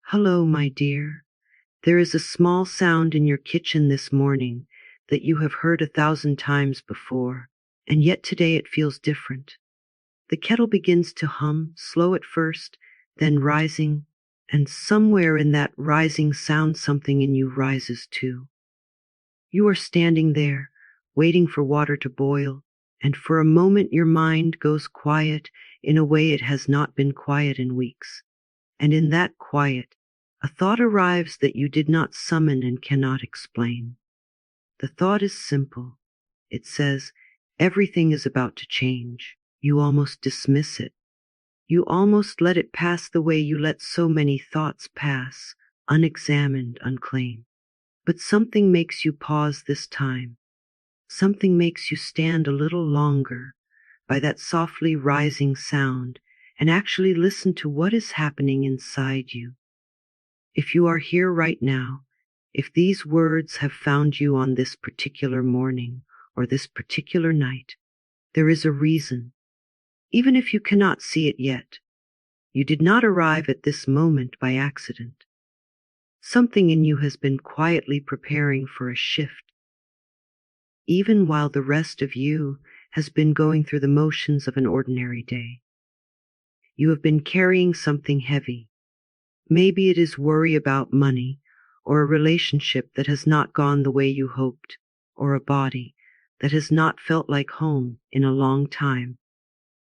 Hello, my dear. There is a small sound in your kitchen this morning that you have heard 1,000 times before, and yet today it feels different. The kettle begins to hum, slow at first, then rising, and somewhere in that rising sound something in you rises too. You are standing there, waiting for water to boil, and for a moment your mind goes quiet in a way it has not been quiet in weeks. And in that quiet, a thought arrives that you did not summon and cannot explain. The thought is simple. It says, everything is about to change. You almost dismiss it. You almost let it pass the way you let so many thoughts pass, unexamined, unclaimed. But something makes you pause this time. Something makes you stand a little longer by that softly rising sound and actually listen to what is happening inside you. If you are here right now, if these words have found you on this particular morning or this particular night, there is a reason. Even if you cannot see it yet, you did not arrive at this moment by accident. Something in you has been quietly preparing for a shift, even while the rest of you has been going through the motions of an ordinary day. You have been carrying something heavy. Maybe it is worry about money, or a relationship that has not gone the way you hoped, or a body that has not felt like home in a long time,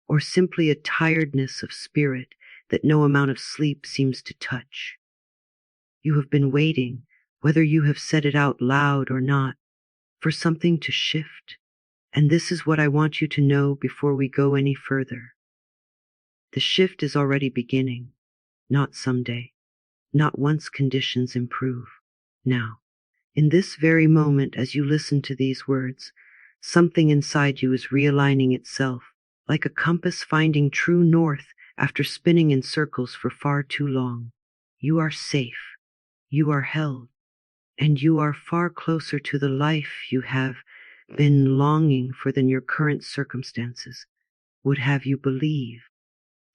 or simply a tiredness of spirit that no amount of sleep seems to touch. You have been waiting, whether you have said it out loud or not, for something to shift, and this is what I want you to know before we go any further. The shift is already beginning, not someday, not once conditions improve. Now, in this very moment as you listen to these words, something inside you is realigning itself, like a compass finding true north after spinning in circles for far too long. You are safe, you are held, and you are far closer to the life you have been longing for than your current circumstances would have you believe.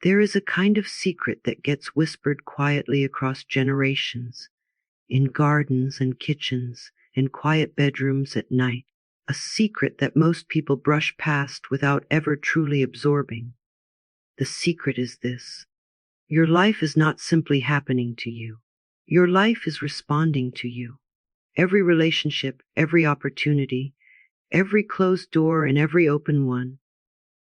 There is a kind of secret that gets whispered quietly across generations, in gardens and kitchens, in quiet bedrooms at night, a secret that most people brush past without ever truly absorbing. The secret is this: your life is not simply happening to you. Your life is responding to you. Every relationship, every opportunity, every closed door and every open one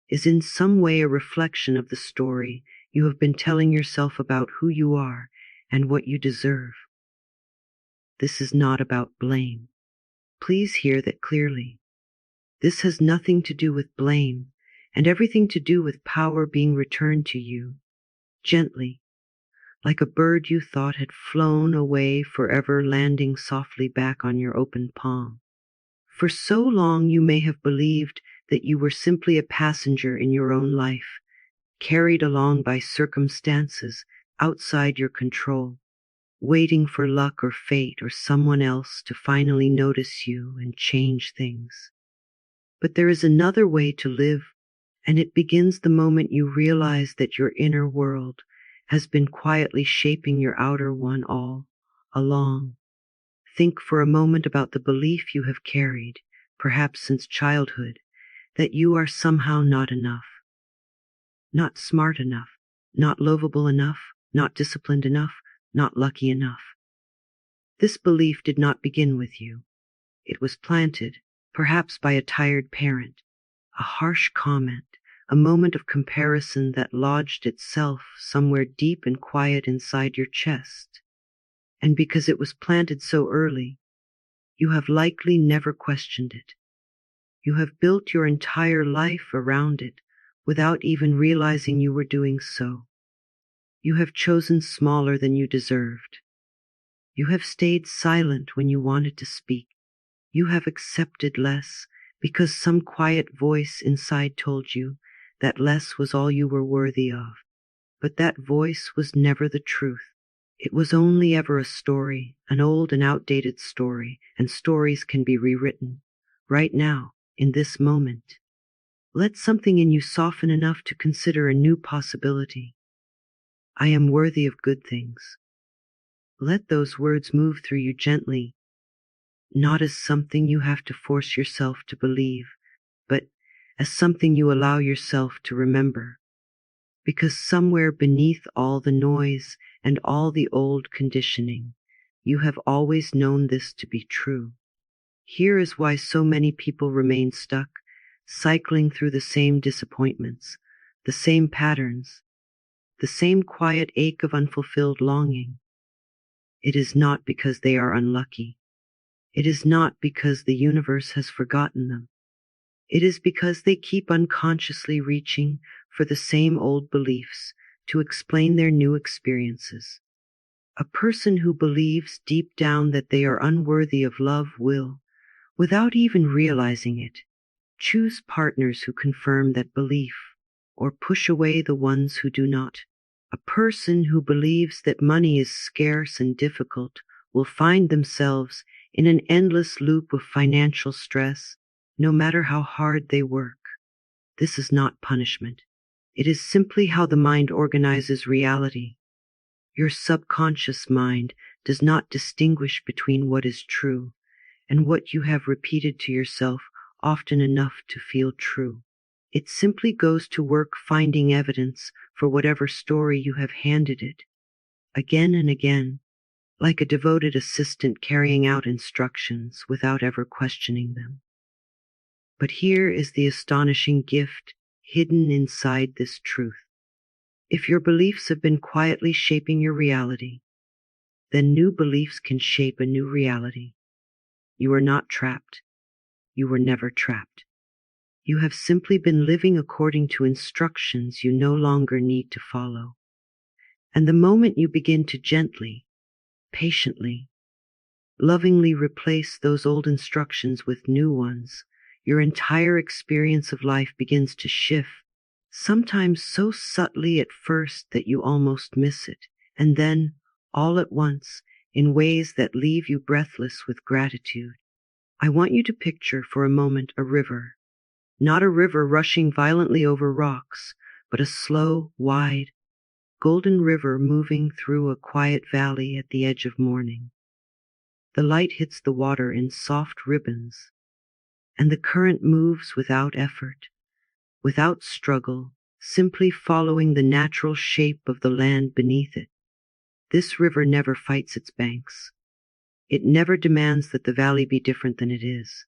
is in some way a reflection of the story you have been telling yourself about who you are and what you deserve. This is not about blame. Please hear that clearly. This has nothing to do with blame and everything to do with power being returned to you, gently, like a bird you thought had flown away forever, landing softly back on your open palm. For so long you may have believed that you were simply a passenger in your own life, carried along by circumstances outside your control, waiting for luck or fate or someone else to finally notice you and change things. But there is another way to live, and it begins the moment you realize that your inner world has been quietly shaping your outer one all along. Think for a moment about the belief you have carried, perhaps since childhood, that you are somehow not enough, not smart enough, not lovable enough, not disciplined enough, not lucky enough. This belief did not begin with you. It was planted, perhaps by a tired parent, a harsh comment, a moment of comparison that lodged itself somewhere deep and quiet inside your chest. And because it was planted so early, you have likely never questioned it. You have built your entire life around it without even realizing you were doing so. You have chosen smaller than you deserved. You have stayed silent when you wanted to speak. You have accepted less because some quiet voice inside told you that less was all you were worthy of. But that voice was never the truth. It was only ever a story, an old and outdated story, and stories can be rewritten. Right now, in this moment, let something in you soften enough to consider a new possibility. I am worthy of good things. Let those words move through you gently, not as something you have to force yourself to believe, but as something you allow yourself to remember. Because somewhere beneath all the noise and all the old conditioning, you have always known this to be true. Here is why so many people remain stuck, cycling through the same disappointments, the same patterns, the same quiet ache of unfulfilled longing. It is not because they are unlucky. It is not because the universe has forgotten them. It is because they keep unconsciously reaching for the same old beliefs to explain their new experiences. A person who believes deep down that they are unworthy of love will, without even realizing it, choose partners who confirm that belief, or push away the ones who do not. A person who believes that money is scarce and difficult will find themselves in an endless loop of financial stress, no matter how hard they work. This is not punishment. It is simply how the mind organizes reality. Your subconscious mind does not distinguish between what is true and what you have repeated to yourself often enough to feel true. It simply goes to work finding evidence for whatever story you have handed it, again and again, like a devoted assistant carrying out instructions without ever questioning them. But here is the astonishing gift hidden inside this truth. If your beliefs have been quietly shaping your reality, then new beliefs can shape a new reality. You are not trapped. You were never trapped. You have simply been living according to instructions you no longer need to follow. And the moment you begin to gently, patiently, lovingly replace those old instructions with new ones, your entire experience of life begins to shift, sometimes so subtly at first that you almost miss it, and then, all at once, in ways that leave you breathless with gratitude. I want you to picture for a moment a river. Not a river rushing violently over rocks, but a slow, wide, golden river moving through a quiet valley at the edge of morning. The light hits the water in soft ribbons, and the current moves without effort, without struggle, simply following the natural shape of the land beneath it. This river never fights its banks. It never demands that the valley be different than it is.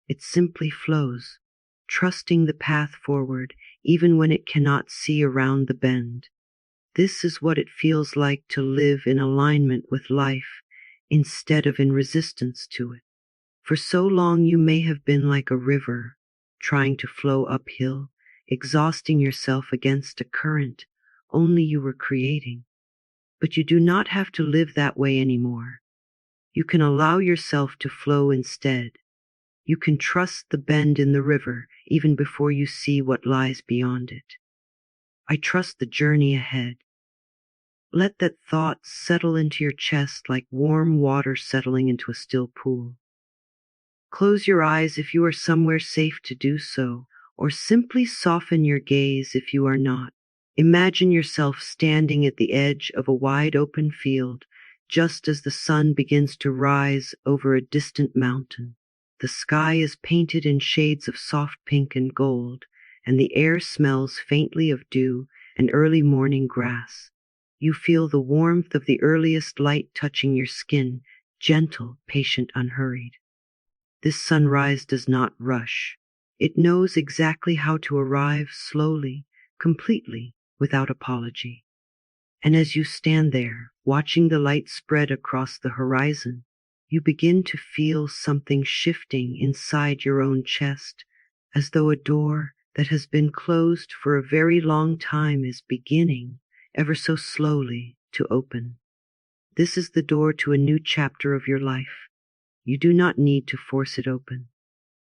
It simply flows, trusting the path forward even when it cannot see around the bend. This is what it feels like to live in alignment with life instead of in resistance to it. For so long you may have been like a river, trying to flow uphill, exhausting yourself against a current only you were creating. But you do not have to live that way anymore. You can allow yourself to flow instead. You can trust the bend in the river even before you see what lies beyond it. I trust the journey ahead. Let that thought settle into your chest like warm water settling into a still pool. Close your eyes if you are somewhere safe to do so, or simply soften your gaze if you are not. Imagine yourself standing at the edge of a wide open field, just as the sun begins to rise over a distant mountain. The sky is painted in shades of soft pink and gold, and the air smells faintly of dew and early morning grass. You feel the warmth of the earliest light touching your skin, gentle, patient, unhurried. This sunrise does not rush. It knows exactly how to arrive slowly, completely, without apology. And as you stand there, watching the light spread across the horizon, you begin to feel something shifting inside your own chest, as though a door that has been closed for a very long time is beginning, ever so slowly, to open. This is the door to a new chapter of your life. You do not need to force it open.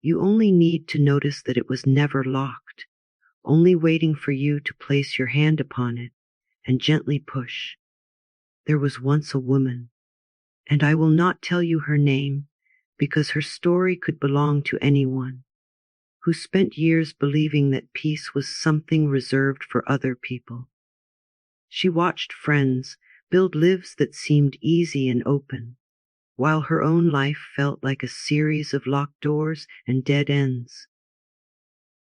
You only need to notice that it was never locked, only waiting for you to place your hand upon it and gently push. There was once a woman, and I will not tell you her name because her story could belong to anyone, who spent years believing that peace was something reserved for other people. She watched friends build lives that seemed easy and open, while her own life felt like a series of locked doors and dead ends.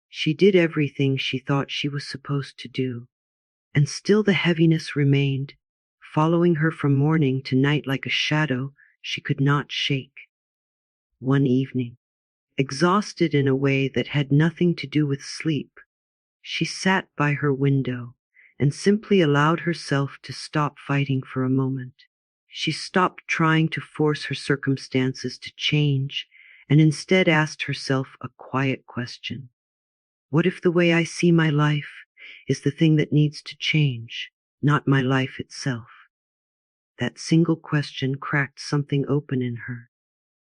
She did everything she thought she was supposed to do, and still the heaviness remained, following her from morning to night like a shadow she could not shake. One evening, exhausted in a way that had nothing to do with sleep, she sat by her window and simply allowed herself to stop fighting for a moment. She stopped trying to force her circumstances to change and instead asked herself a quiet question. What if the way I see my life is the thing that needs to change, not my life itself? That single question cracked something open in her.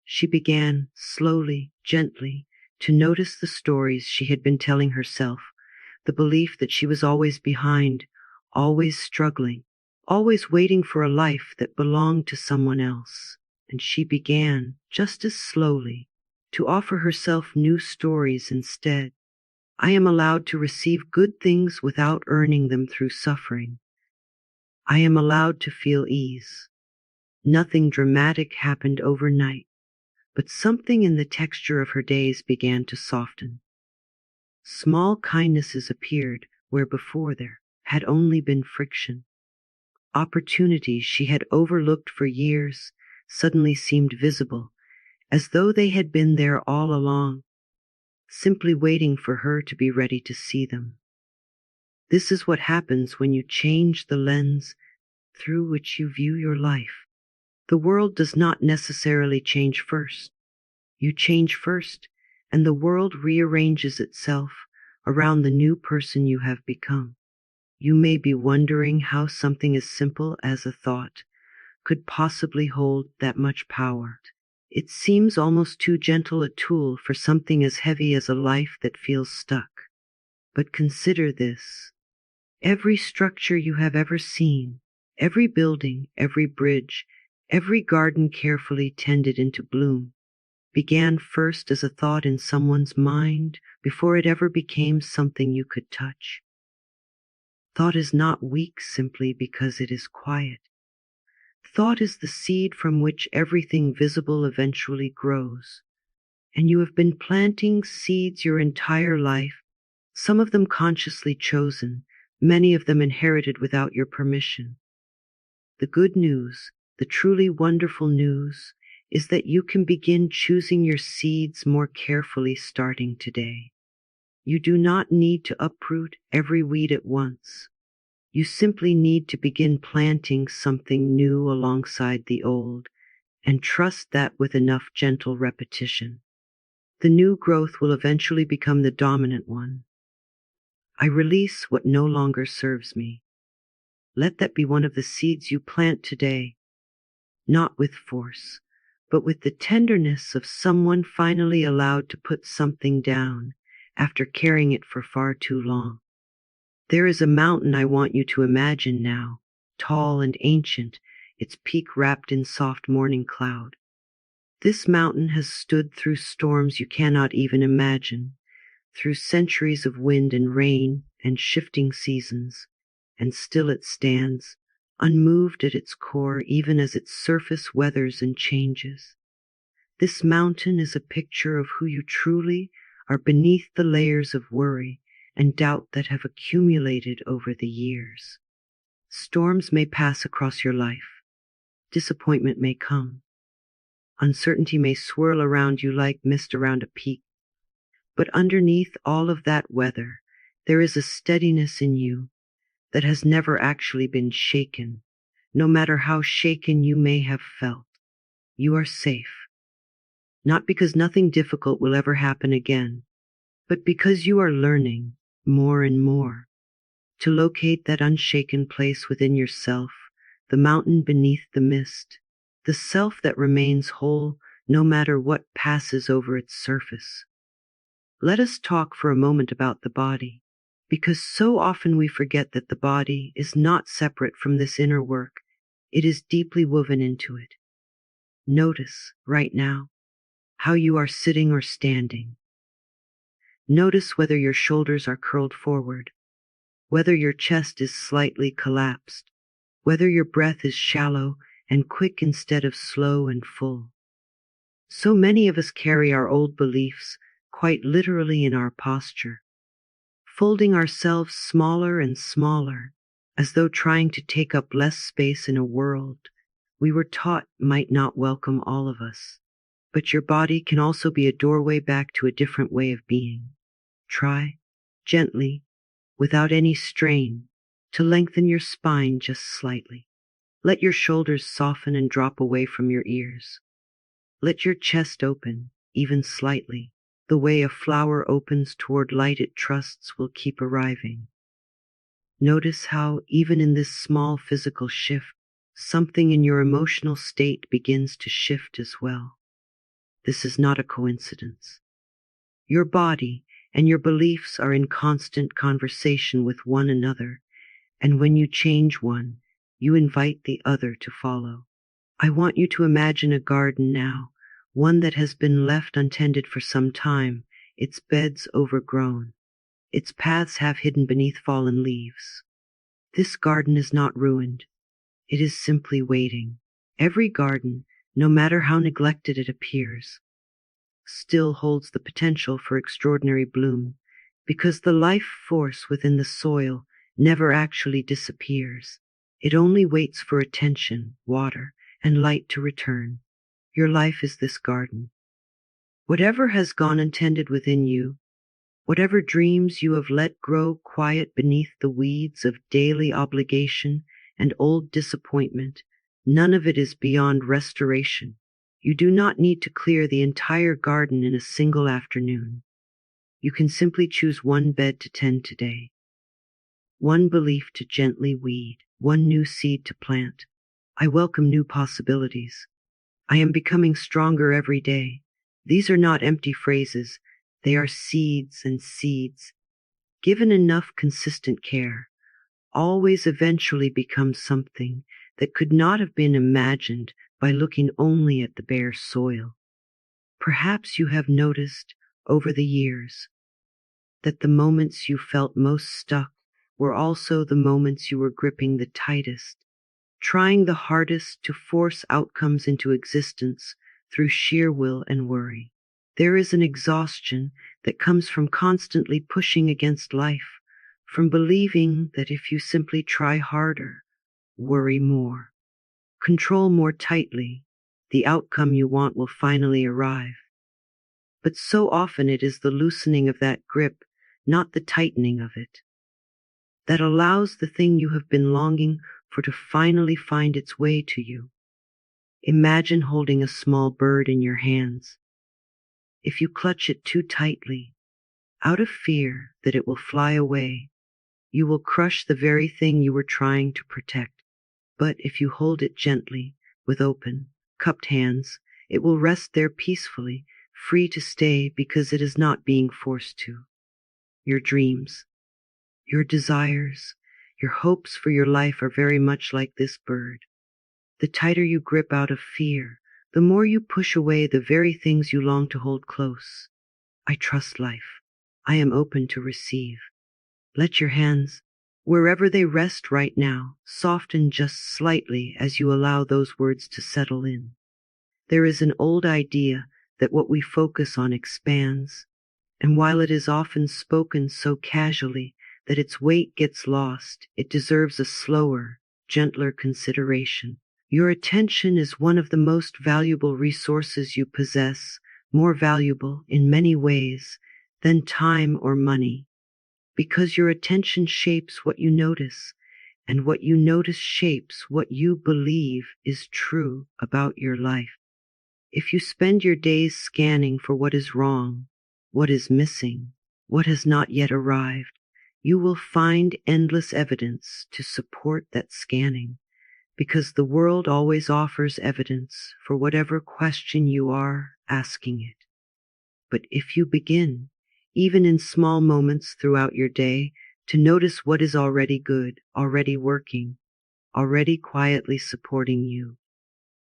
She began, slowly, gently, to notice the stories she had been telling herself, the belief that she was always behind, always struggling, always waiting for a life that belonged to someone else. And she began, just as slowly, to offer herself new stories instead. I am allowed to receive good things without earning them through suffering. I am allowed to feel ease. Nothing dramatic happened overnight, but something in the texture of her days began to soften. Small kindnesses appeared where before there had only been friction. Opportunities she had overlooked for years suddenly seemed visible, as though they had been there all along, simply waiting for her to be ready to see them. This is what happens when you change the lens through which you view your life. The world does not necessarily change first. You change first, and the world rearranges itself around the new person you have become. You may be wondering how something as simple as a thought could possibly hold that much power. It seems almost too gentle a tool for something as heavy as a life that feels stuck. But consider this. Every structure you have ever seen, every building, every bridge, every garden carefully tended into bloom, began first as a thought in someone's mind before it ever became something you could touch. Thought is not weak simply because it is quiet. Thought is the seed from which everything visible eventually grows. And you have been planting seeds your entire life, some of them consciously chosen, many of them inherited without your permission. The good news, the truly wonderful news, is that you can begin choosing your seeds more carefully starting today. You do not need to uproot every weed at once. You simply need to begin planting something new alongside the old, and trust that with enough gentle repetition, the new growth will eventually become the dominant one. I release what no longer serves me. Let that be one of the seeds you plant today, not with force, but with the tenderness of someone finally allowed to put something down after carrying it for far too long. There is a mountain I want you to imagine now, tall and ancient, its peak wrapped in soft morning cloud. This mountain has stood through storms you cannot even imagine, through centuries of wind and rain and shifting seasons, and still it stands, unmoved at its core even as its surface weathers and changes. This mountain is a picture of who you truly are beneath the layers of worry and doubt that have accumulated over the years. Storms may pass across your life. Disappointment may come. Uncertainty may swirl around you like mist around a peak. But underneath all of that weather, there is a steadiness in you that has never actually been shaken. No matter how shaken you may have felt, you are safe. Not because nothing difficult will ever happen again, but because you are learning more and more to locate that unshaken place within yourself, the mountain beneath the mist, the self that remains whole no matter what passes over its surface. Let us talk for a moment about the body, because so often we forget that the body is not separate from this inner work. It is deeply woven into it. Notice, right now, how you are sitting or standing. Notice whether your shoulders are curled forward, whether your chest is slightly collapsed, whether your breath is shallow and quick instead of slow and full. So many of us carry our old beliefs quite literally in our posture, folding ourselves smaller and smaller, as though trying to take up less space in a world we were taught might not welcome all of us. But your body can also be a doorway back to a different way of being. Try, gently, without any strain, to lengthen your spine just slightly. Let your shoulders soften and drop away from your ears. Let your chest open, even slightly. The way a flower opens toward light it trusts will keep arriving. Notice how, even in this small physical shift, something in your emotional state begins to shift as well. This is not a coincidence. Your body and your beliefs are in constant conversation with one another, and when you change one, you invite the other to follow. I want you to imagine a garden now, one that has been left untended for some time, its beds overgrown, its paths half hidden beneath fallen leaves. This garden is not ruined. It is simply waiting. Every garden, no matter how neglected it appears, still holds the potential for extraordinary bloom, because the life force within the soil never actually disappears. It only waits for attention, water, and light to return. Your life is this garden. Whatever has gone untended within you, whatever dreams you have let grow quiet beneath the weeds of daily obligation and old disappointment, none of it is beyond restoration. You do not need to clear the entire garden in a single afternoon. You can simply choose one bed to tend today, one belief to gently weed, one new seed to plant. I welcome new possibilities. I am becoming stronger every day. These are not empty phrases. They are seeds, and seeds, given enough consistent care, always eventually become something that could not have been imagined by looking only at the bare soil. Perhaps you have noticed over the years that the moments you felt most stuck were also the moments you were gripping the tightest, trying the hardest to force outcomes into existence through sheer will and worry. There is an exhaustion that comes from constantly pushing against life, from believing that if you simply try harder, worry more, control more tightly, the outcome you want will finally arrive. But so often it is the loosening of that grip, not the tightening of it, that allows the thing you have been longing for to finally find its way to you. Imagine holding a small bird in your hands. If you clutch it too tightly, out of fear that it will fly away, you will crush the very thing you were trying to protect. But if you hold it gently, with open, cupped hands, it will rest there peacefully, free to stay because it is not being forced to. Your dreams, your desires, your hopes for your life are very much like this bird. The tighter you grip out of fear, the more you push away the very things you long to hold close. I trust life. I am open to receive. Let your hands, wherever they rest right now, soften just slightly as you allow those words to settle in. There is an old idea that what we focus on expands, and while it is often spoken so casually that its weight gets lost, it deserves a slower, gentler consideration. Your attention is one of the most valuable resources you possess, more valuable in many ways than time or money, because your attention shapes what you notice, and what you notice shapes what you believe is true about your life. If you spend your days scanning for what is wrong, what is missing, what has not yet arrived, you will find endless evidence to support that scanning, because the world always offers evidence for whatever question you are asking it. But if you begin, even in small moments throughout your day, to notice what is already good, already working, already quietly supporting you,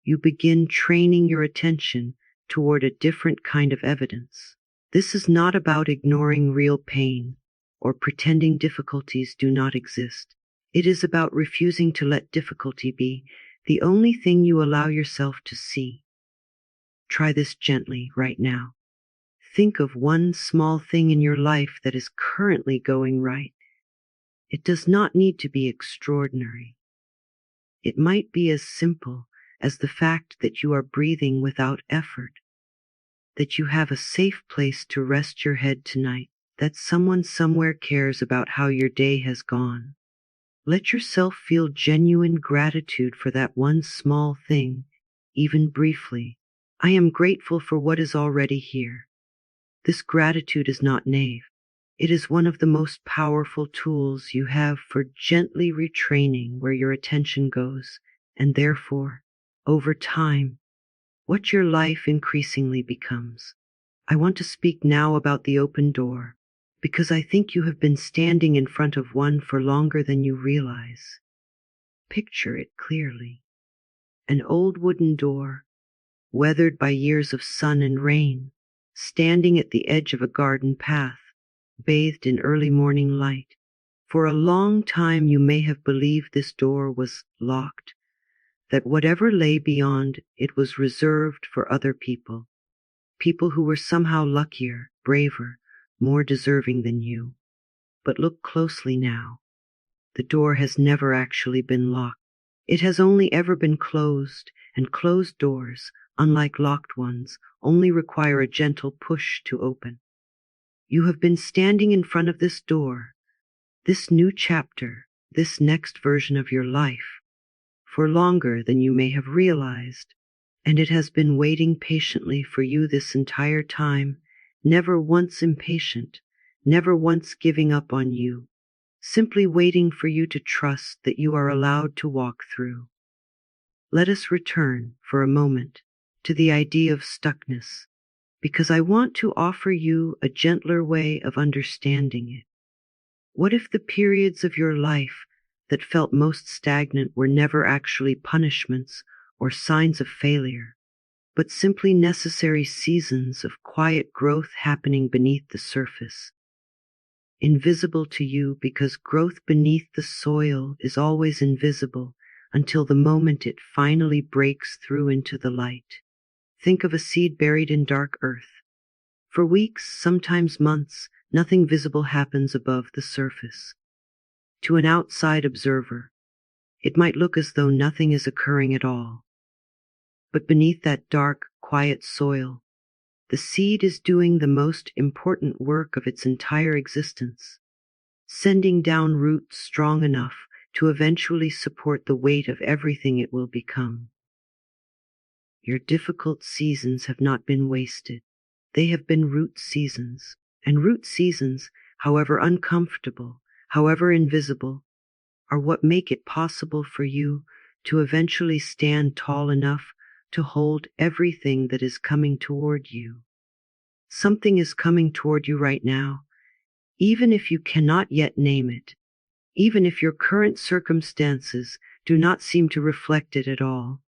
you begin training your attention toward a different kind of evidence. This is not about ignoring real pain or pretending difficulties do not exist. It is about refusing to let difficulty be the only thing you allow yourself to see. Try this gently right now. Think of one small thing in your life that is currently going right. It does not need to be extraordinary. It might be as simple as the fact that you are breathing without effort, that you have a safe place to rest your head tonight, that someone somewhere cares about how your day has gone. Let yourself feel genuine gratitude for that one small thing, even briefly. I am grateful for what is already here. This gratitude is not naive. It is one of the most powerful tools you have for gently retraining where your attention goes, and therefore, over time, what your life increasingly becomes. I want to speak now about the open door, because I think you have been standing in front of one for longer than you realize. Picture it clearly. An old wooden door, weathered by years of sun and rain, standing at the edge of a garden path, bathed in early morning light. For a long time you may have believed this door was locked, that whatever lay beyond it was reserved for other people, people who were somehow luckier, braver, more deserving than you. But look closely now. The door has never actually been locked. It has only ever been closed, and closed doors, unlike locked ones, only require a gentle push to open. You have been standing in front of this door, this new chapter, this next version of your life, for longer than you may have realized, and it has been waiting patiently for you this entire time, never once impatient, never once giving up on you, simply waiting for you to trust that you are allowed to walk through. Let us return, for a moment, to the idea of stuckness, because I want to offer you a gentler way of understanding it. What if the periods of your life that felt most stagnant were never actually punishments or signs of failure, but simply necessary seasons of quiet growth happening beneath the surface? Invisible to you because growth beneath the soil is always invisible until the moment it finally breaks through into the light. Think of a seed buried in dark earth. For weeks, sometimes months, nothing visible happens above the surface. To an outside observer, it might look as though nothing is occurring at all. But beneath that dark, quiet soil, the seed is doing the most important work of its entire existence, sending down roots strong enough to eventually support the weight of everything it will become. Your difficult seasons have not been wasted. They have been root seasons, and root seasons, however uncomfortable, however invisible, are what make it possible for you to eventually stand tall enough to hold everything that is coming toward you. Something is coming toward you right now, even if you cannot yet name it, even if your current circumstances do not seem to reflect it at all.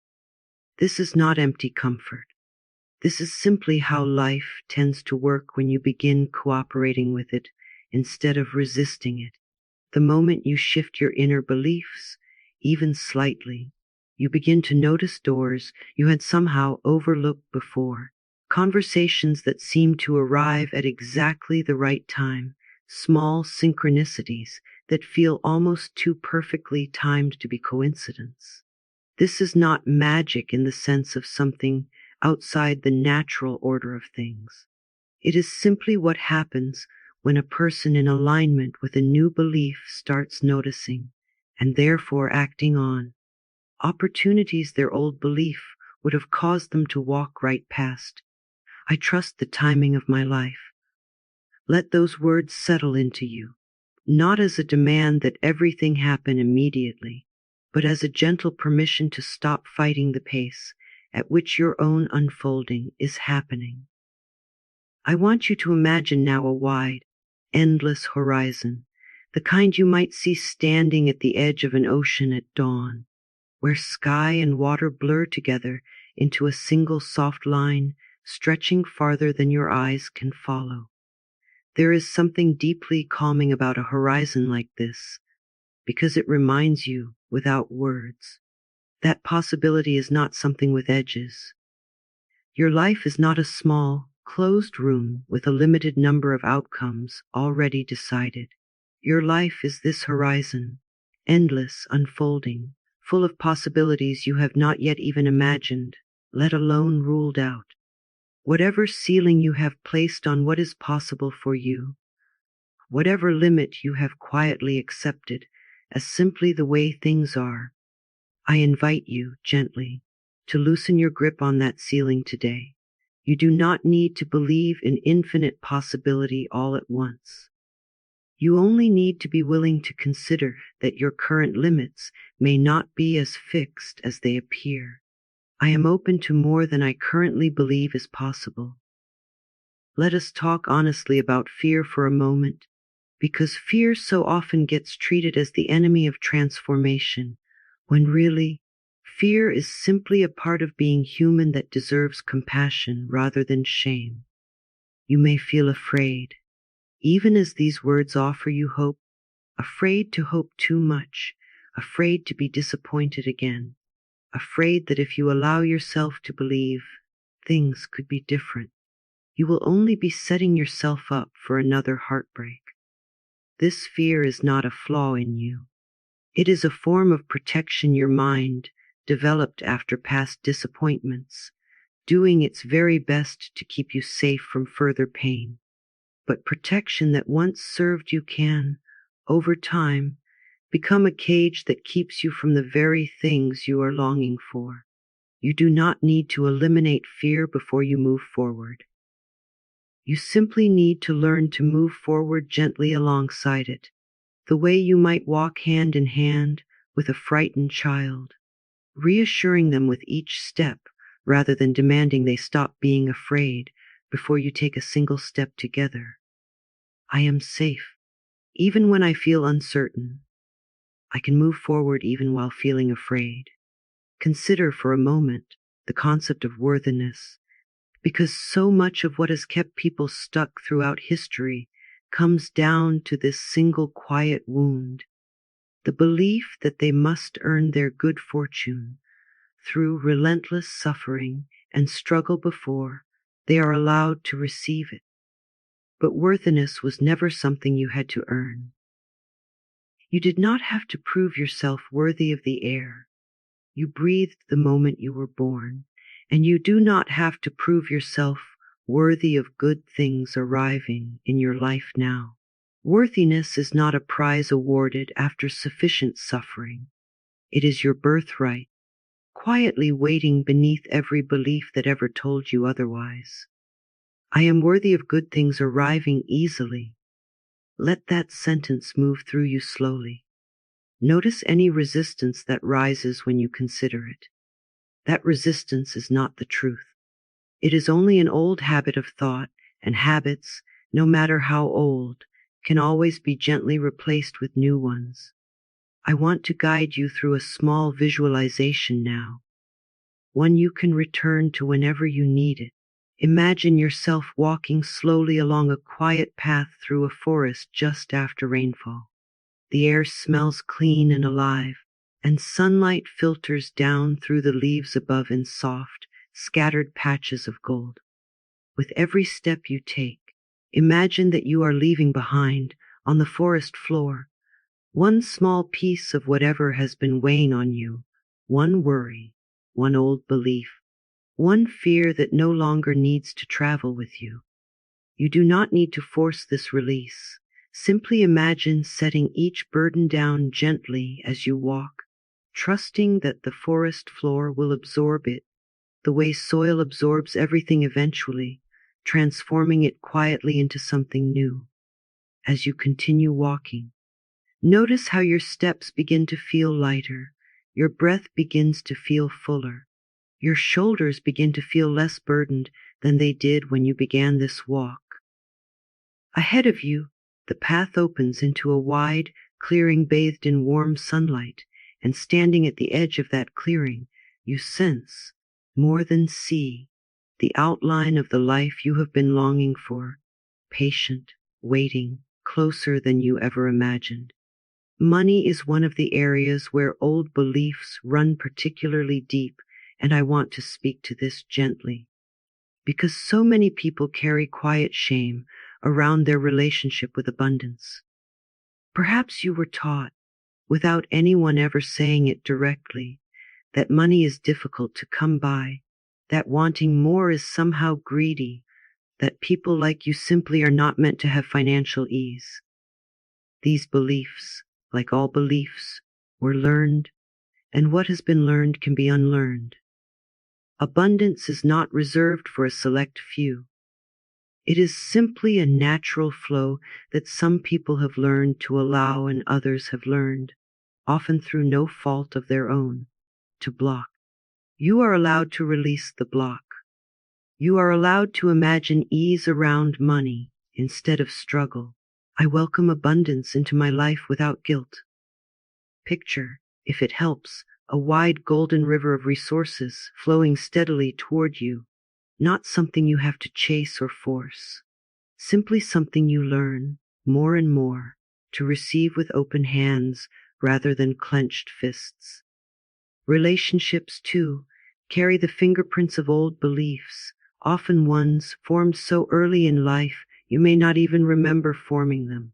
This is not empty comfort. This is simply how life tends to work when you begin cooperating with it instead of resisting it. The moment you shift your inner beliefs, even slightly, you begin to notice doors you had somehow overlooked before, conversations that seem to arrive at exactly the right time, small synchronicities that feel almost too perfectly timed to be coincidence. This is not magic in the sense of something outside the natural order of things. It is simply what happens when a person in alignment with a new belief starts noticing, and therefore acting on, opportunities their old belief would have caused them to walk right past. I trust the timing of my life. Let those words settle into you, not as a demand that everything happen immediately, but as a gentle permission to stop fighting the pace at which your own unfolding is happening. I want you to imagine now a wide, endless horizon, the kind you might see standing at the edge of an ocean at dawn, where sky and water blur together into a single soft line stretching farther than your eyes can follow. There is something deeply calming about a horizon like this, because it reminds you, without words, that possibility is not something with edges. Your life is not a small, closed room with a limited number of outcomes already decided. Your life is this horizon, endless, unfolding, full of possibilities you have not yet even imagined, let alone ruled out. Whatever ceiling you have placed on what is possible for you, whatever limit you have quietly accepted as simply the way things are, I invite you gently to loosen your grip on that ceiling today. You do not need to believe in infinite possibility all at once. You only need to be willing to consider that your current limits may not be as fixed as they appear. I am open to more than I currently believe is possible. Let us talk honestly about fear for a moment, because fear so often gets treated as the enemy of transformation, when really, fear is simply a part of being human that deserves compassion rather than shame. You may feel afraid, even as these words offer you hope, afraid to hope too much, afraid to be disappointed again, afraid that if you allow yourself to believe things could be different, you will only be setting yourself up for another heartbreak. This fear is not a flaw in you. It is a form of protection your mind developed after past disappointments, doing its very best to keep you safe from further pain. But protection that once served you can, over time, become a cage that keeps you from the very things you are longing for. You do not need to eliminate fear before you move forward. You simply need to learn to move forward gently alongside it, the way you might walk hand in hand with a frightened child, reassuring them with each step rather than demanding they stop being afraid before you take a single step together. I am safe, even when I feel uncertain. I can move forward even while feeling afraid. Consider for a moment the concept of worthiness, because so much of what has kept people stuck throughout history comes down to this single quiet wound, the belief that they must earn their good fortune through relentless suffering and struggle before they are allowed to receive it. But worthiness was never something you had to earn. You did not have to prove yourself worthy of the air you breathed the moment you were born, and you do not have to prove yourself worthy of good things arriving in your life now. Worthiness is not a prize awarded after sufficient suffering. It is your birthright, quietly waiting beneath every belief that ever told you otherwise. I am worthy of good things arriving easily. Let that sentence move through you slowly. Notice any resistance that rises when you consider it. That resistance is not the truth. It is only an old habit of thought, and habits, no matter how old, can always be gently replaced with new ones. I want to guide you through a small visualization now, one you can return to whenever you need it. Imagine yourself walking slowly along a quiet path through a forest just after rainfall. The air smells clean and alive, and sunlight filters down through the leaves above in soft, scattered patches of gold. With every step you take, imagine that you are leaving behind, on the forest floor, one small piece of whatever has been weighing on you, one worry, one old belief, one fear that no longer needs to travel with you. You do not need to force this release. Simply imagine setting each burden down gently as you walk, trusting that the forest floor will absorb it, the way soil absorbs everything eventually, transforming it quietly into something new. As you continue walking, notice how your steps begin to feel lighter, your breath begins to feel fuller, your shoulders begin to feel less burdened than they did when you began this walk. Ahead of you, the path opens into a wide clearing bathed in warm sunlight, and standing at the edge of that clearing, you sense, more than see, the outline of the life you have been longing for, patient, waiting, closer than you ever imagined. Money is one of the areas where old beliefs run particularly deep, and I want to speak to this gently, because so many people carry quiet shame around their relationship with abundance. Perhaps you were taught, without anyone ever saying it directly, that money is difficult to come by, that wanting more is somehow greedy, that people like you simply are not meant to have financial ease. These beliefs, like all beliefs, were learned, and what has been learned can be unlearned. Abundance is not reserved for a select few. It is simply a natural flow that some people have learned to allow and others have learned, often through no fault of their own, to block. You are allowed to release the block. You are allowed to imagine ease around money instead of struggle. I welcome abundance into my life without guilt. Picture, if it helps, a wide golden river of resources flowing steadily toward you, not something you have to chase or force, simply something you learn, more and more, to receive with open hands rather than clenched fists. Relationships, too, carry the fingerprints of old beliefs, often ones formed so early in life you may not even remember forming them.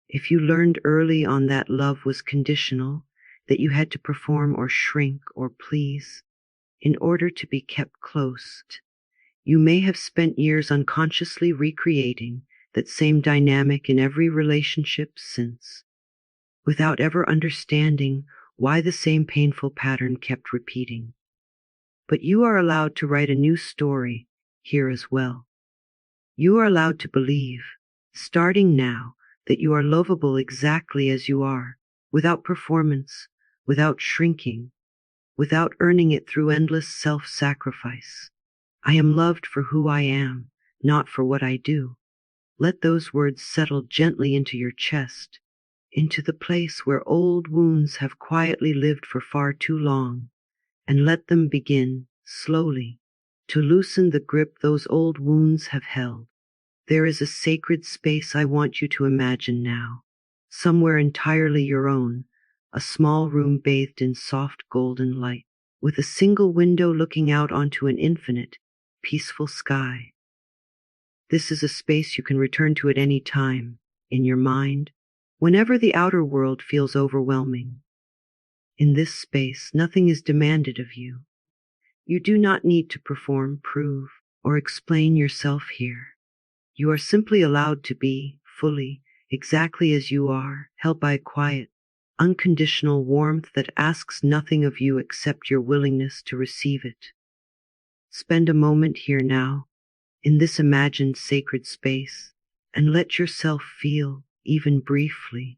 If you learned early on that love was conditional, that you had to perform or shrink or please in order to be kept close, you may have spent years unconsciously recreating that same dynamic in every relationship since, without ever understanding why the same painful pattern kept repeating. But you are allowed to write a new story here as well. You are allowed to believe, starting now, that you are lovable exactly as you are, without performance, without shrinking, without earning it through endless self-sacrifice. I am loved for who I am, not for what I do. Let those words settle gently into your chest, into the place where old wounds have quietly lived for far too long, and let them begin, slowly, to loosen the grip those old wounds have held. There is a sacred space I want you to imagine now, somewhere entirely your own, a small room bathed in soft golden light, with a single window looking out onto an infinite, peaceful sky. This is a space you can return to at any time, in your mind, whenever the outer world feels overwhelming. In this space, nothing is demanded of you. You do not need to perform, prove, or explain yourself here. You are simply allowed to be, fully, exactly as you are, held by a quiet, unconditional warmth that asks nothing of you except your willingness to receive it. Spend a moment here now, in this imagined sacred space, and let yourself feel, even briefly,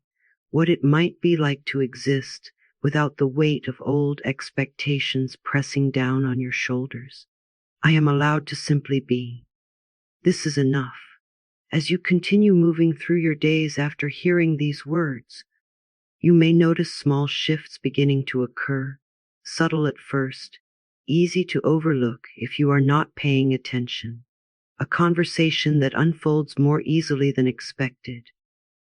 what it might be like to exist without the weight of old expectations pressing down on your shoulders. I am allowed to simply be. This is enough. As you continue moving through your days after hearing these words, you may notice small shifts beginning to occur, subtle at first, easy to overlook if you are not paying attention. A conversation that unfolds more easily than expected,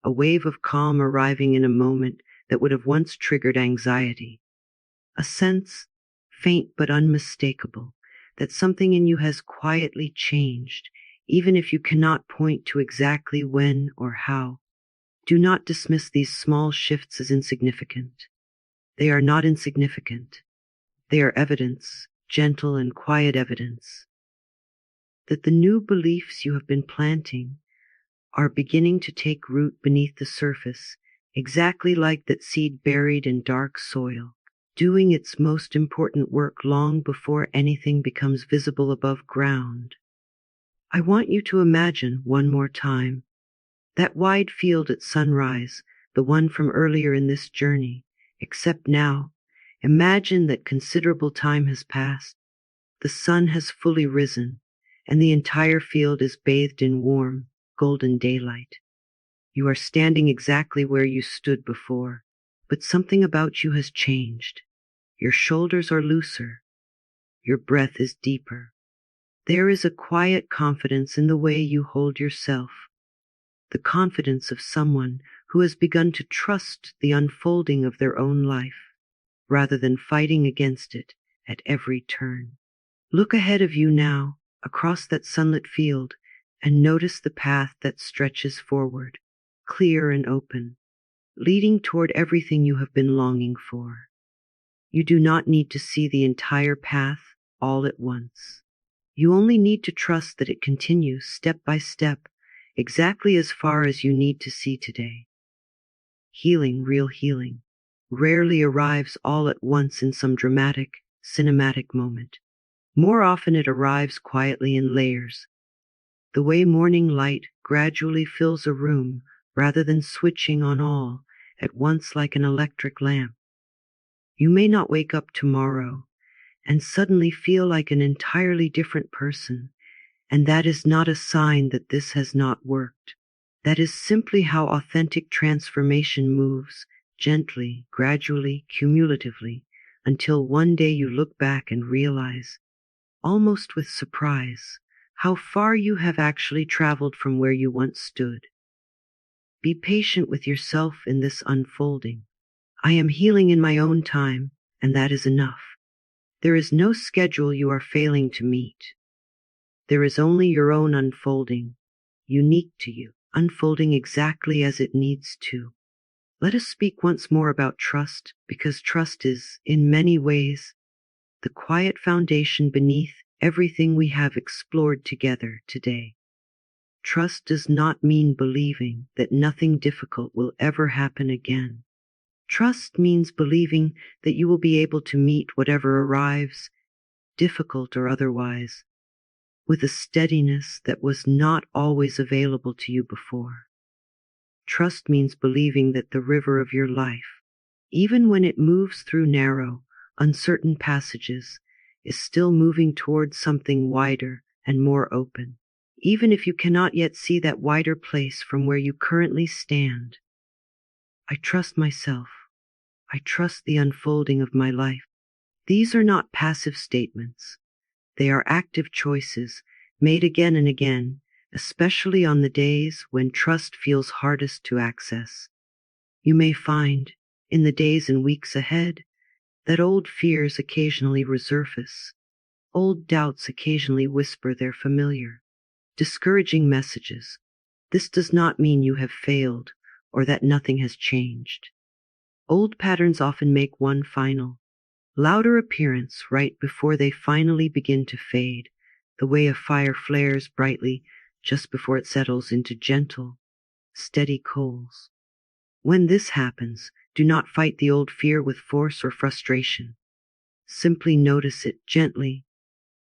a wave of calm arriving in a moment that would have once triggered anxiety. A sense, faint but unmistakable, that something in you has quietly changed, even if you cannot point to exactly when or how. Do not dismiss these small shifts as insignificant. They are not insignificant. They are evidence, gentle and quiet evidence, that the new beliefs you have been planting are beginning to take root beneath the surface, exactly like that seed buried in dark soil, doing its most important work long before anything becomes visible above ground. I want you to imagine, one more time, that wide field at sunrise, the one from earlier in this journey, except now, imagine that considerable time has passed, the sun has fully risen, and the entire field is bathed in warm, golden daylight. You are standing exactly where you stood before, but something about you has changed. Your shoulders are looser. Your breath is deeper. There is a quiet confidence in the way you hold yourself, the confidence of someone who has begun to trust the unfolding of their own life, rather than fighting against it at every turn. Look ahead of you now, across that sunlit field, and notice the path that stretches forward, clear and open, leading toward everything you have been longing for. You do not need to see the entire path all at once. You only need to trust that it continues step by step, exactly as far as you need to see today. Healing, real healing, rarely arrives all at once in some dramatic, cinematic moment. More often it arrives quietly in layers, the way morning light gradually fills a room rather than switching on all at once like an electric lamp. You may not wake up tomorrow and suddenly feel like an entirely different person, and that is not a sign that this has not worked. That is simply how authentic transformation moves, gently, gradually, cumulatively, until one day you look back and realize, almost with surprise, how far you have actually traveled from where you once stood. Be patient with yourself in this unfolding. I am healing in my own time, and that is enough. There is no schedule you are failing to meet. There is only your own unfolding, unique to you, unfolding exactly as it needs to. Let us speak once more about trust, because trust is, in many ways, the quiet foundation beneath everything we have explored together today. Trust does not mean believing that nothing difficult will ever happen again. Trust means believing that you will be able to meet whatever arrives, difficult or otherwise, with a steadiness that was not always available to you before. Trust means believing that the river of your life, even when it moves through narrow, uncertain passages, is still moving towards something wider and more open, even if you cannot yet see that wider place from where you currently stand. I trust myself. I trust the unfolding of my life. These are not passive statements. They are active choices made again and again, especially on the days when trust feels hardest to access. You may find, in the days and weeks ahead, that old fears occasionally resurface. Old doubts occasionally whisper their familiar, discouraging messages. This does not mean you have failed or that nothing has changed. Old patterns often make one final, louder appearance right before they finally begin to fade, the way a fire flares brightly just before it settles into gentle, steady coals. When this happens, do not fight the old fear with force or frustration. Simply notice it gently,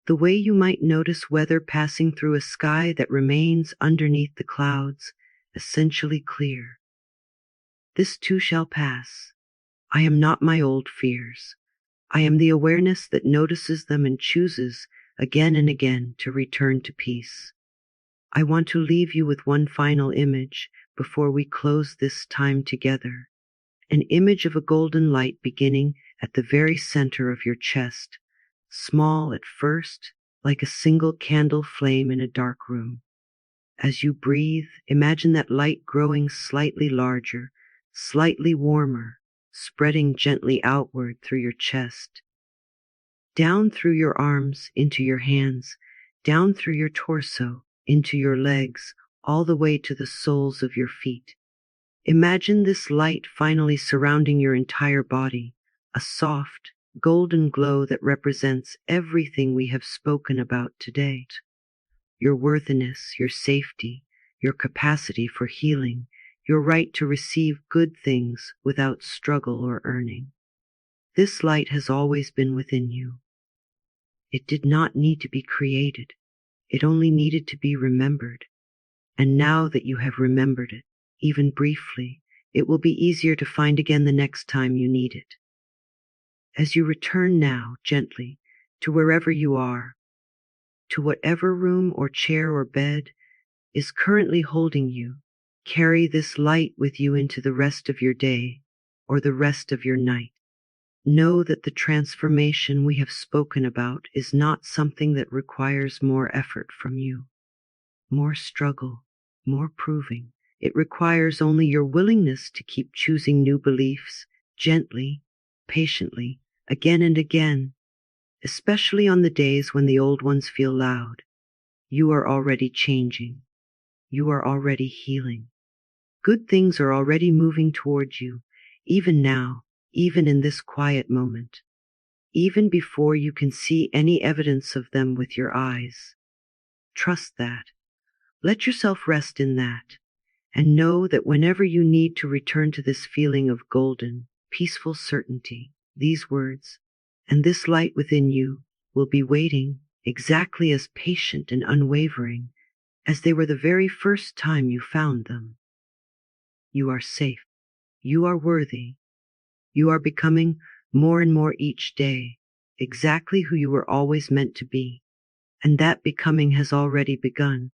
the way you might notice weather passing through a sky that remains underneath the clouds, essentially clear. This too shall pass. I am not my old fears. I am the awareness that notices them and chooses again and again to return to peace. I want to leave you with one final image before we close this time together. An image of a golden light beginning at the very center of your chest, small at first, like a single candle flame in a dark room. As you breathe, imagine that light growing slightly larger, slightly warmer, spreading gently outward through your chest, down through your arms, into your hands, down through your torso, into your legs, all the way to the soles of your feet. Imagine this light finally surrounding your entire body, a soft, golden glow that represents everything we have spoken about today. Your worthiness, your safety, your capacity for healing, your right to receive good things without struggle or earning. This light has always been within you. It did not need to be created. It only needed to be remembered. And now that you have remembered it, even briefly, it will be easier to find again the next time you need it. As you return now, gently, to wherever you are, to whatever room or chair or bed is currently holding you, carry this light with you into the rest of your day or the rest of your night. Know that the transformation we have spoken about is not something that requires more effort from you, more struggle, more proving. It requires only your willingness to keep choosing new beliefs, gently, patiently, again and again, especially on the days when the old ones feel loud. You are already changing. You are already healing. Good things are already moving towards you, even now, even in this quiet moment, even before you can see any evidence of them with your eyes. Trust that. Let yourself rest in that, and know that whenever you need to return to this feeling of golden, peaceful certainty, these words, and this light within you, will be waiting, exactly as patient and unwavering as they were the very first time you found them. You are safe. You are worthy. You are becoming more and more each day, exactly who you were always meant to be. And that becoming has already begun.